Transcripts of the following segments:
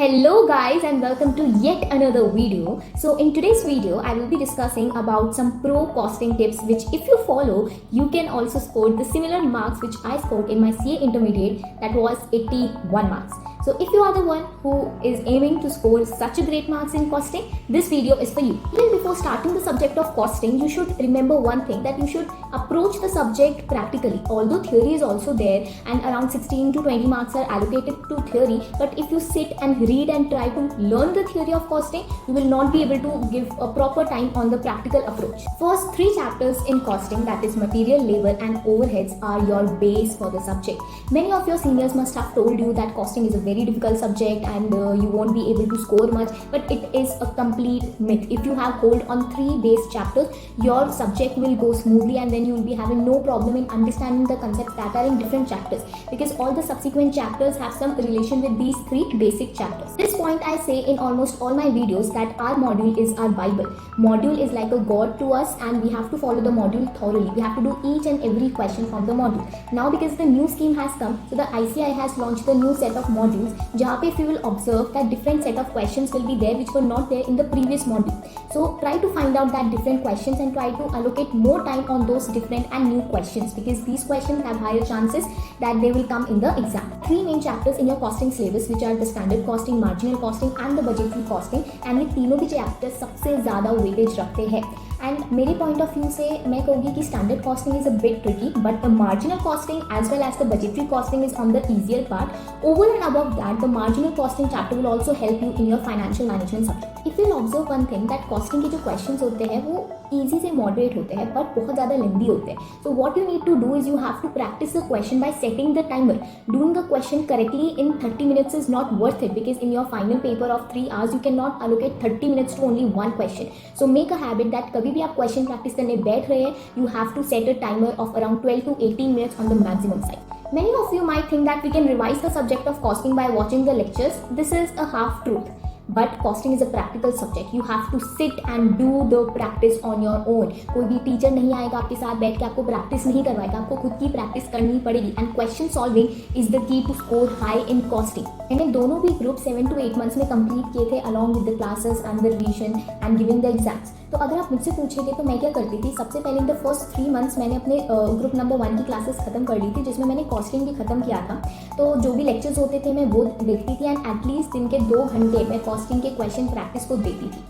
Hello guys and welcome to yet another video. So in today's video I will be discussing about some pro costing tips which if you follow you can also score the similar marks which I scored in my CA intermediate, that was 81 marks. So if you are the one who is aiming to score such a great marks in costing, this video is for you. Even before starting the subject of costing, you should remember one thing, that you should approach the subject practically. Although theory is also there and around 16 to 20 marks are allocated to theory, but if you sit and read and try to learn the theory of costing, you will not be able to give a proper time on the practical approach. First 3 chapters in costing, that is material, labor and overheads, are your base for the subject. Many of your seniors must have told you that costing is a very difficult subject and you won't be able to score much, but it is a complete myth. If you have hold on 3 base chapters, your subject will go smoothly and then you will be having no problem in understanding the concepts that are in different chapters, because all the subsequent chapters have some relation with these 3 basic chapters. At this point I say in almost all my videos that our module is our Bible. Module is like a God to us and we have to follow the module thoroughly. We have to do each and every question from the module. Now because the new scheme has come, so the ICI has launched the new set of modules, जहाँ पे if you will observe that different set of questions will be there which were not there in the previous module. So try to find out that different questions and try to allocate more time on those different and new questions, because these questions have higher chances that they will come in the exam. 3 main chapters in your costing syllabus which are the standard costing, marginal costing and the budgetary costing, and ये तीनों भी chapters सबसे ज़्यादा weightage रखते हैं. And मेरे point of view से मैं कहूँगी कि standard costing is a bit tricky, but the marginal costing as well as the budgetary costing is on the easier part. Over and above that, the marginal costing chapter will also help you in your financial management subject. If you'll observe one thing, that costing के जो questions होते हैं वो easy से moderate होते हैं but बहुत ज़्यादा lengthy होते हैं. So what you need to do is you have to practice the question by setting the timer. Doing the question correctly in 30 minutes is not worth it, because in your final paper of 3 hours you cannot allocate 30 minutes to only one question. So make a habit that कभी भी आप question practice करने बैठ रहे हैं, you have to set a timer of around 12 to 18 minutes on the maximum side. Many of you might think that we can revise the subject of costing by watching the lectures. This is a half truth. But costing is a practical subject. You have to sit and do the practice on your own. कोई भी teacher नहीं आएगा आपके साथ बैठ के आपको practice नहीं करवाएगा, आपको खुद की प्रैक्टिस करनी पड़ेगी. And question solving is the key to score high in costing. मैंने दोनों भी ग्रुप 7 to 8 months में कंप्लीट किए थे along with the classes and the revision and giving the exams. तो अगर आप मुझसे पूछेंगे तो मैं क्या करती थी, सबसे पहले इन द फर्स्ट 3 months मैंने अपने ग्रुप नंबर 1 की क्लासेस खत्म कर ली थी, जिसमें मैंने कॉस्टिंग भी खत्म किया था. तो जो भी लेक्चर्स होते थे मैं वो देखती थी एंड एटलीस्ट दिन के 2 घंटे मैं कॉस्टिंग के क्वेश्चन प्रैक्टिस को देती थी.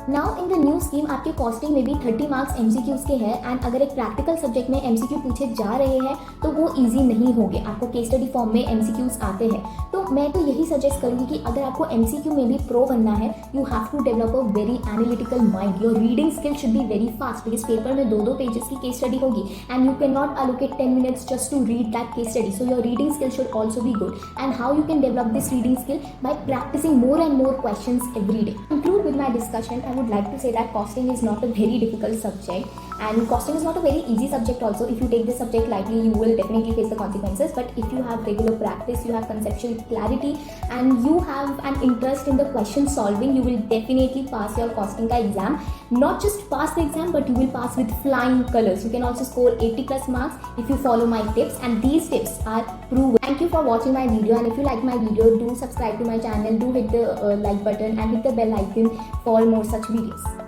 Now in the new scheme आपके कॉस्टिंग में भी 30 मार्क्स एमसीक्यूज के हैं, एंड अगर एक प्रैक्टिकल सब्जेक्ट में एमसीक्यू पूछे जा रहे हैं तो वो इजी नहीं होंगे. आपको केस स्टडी फॉर्म में एमसीक्यूज आते हैं. तो मैं तो यही सजेस्ट करूँगी कि अगर आपको एमसीक्यू में भी प्रो बनना है, you have to develop a very analytical mind. Your reading skill should be very fast, because paper में 2 पेजेस की केस स्टडी होगी and you can not allocate 10 minutes just to read that case study. So your reading skill should also be good. And how you can develop this reading skill? By practicing more and more questions every day. To conclude with my discussion, I would like to say that costing is not a very difficult subject, and costing is not a very easy subject also. If you take this subject lightly, you will definitely face the consequences. But if you have regular practice, you have conceptual clarity, and you have an interest in the question solving, you will definitely pass your costing ka exam. Not just pass the exam, but you will pass with flying colors. You can also score 80 plus marks if you follow my tips, and these tips are proven. Thank you for watching my video, and if you like my video, do subscribe to my channel, do hit the like button and hit the bell icon for more such videos.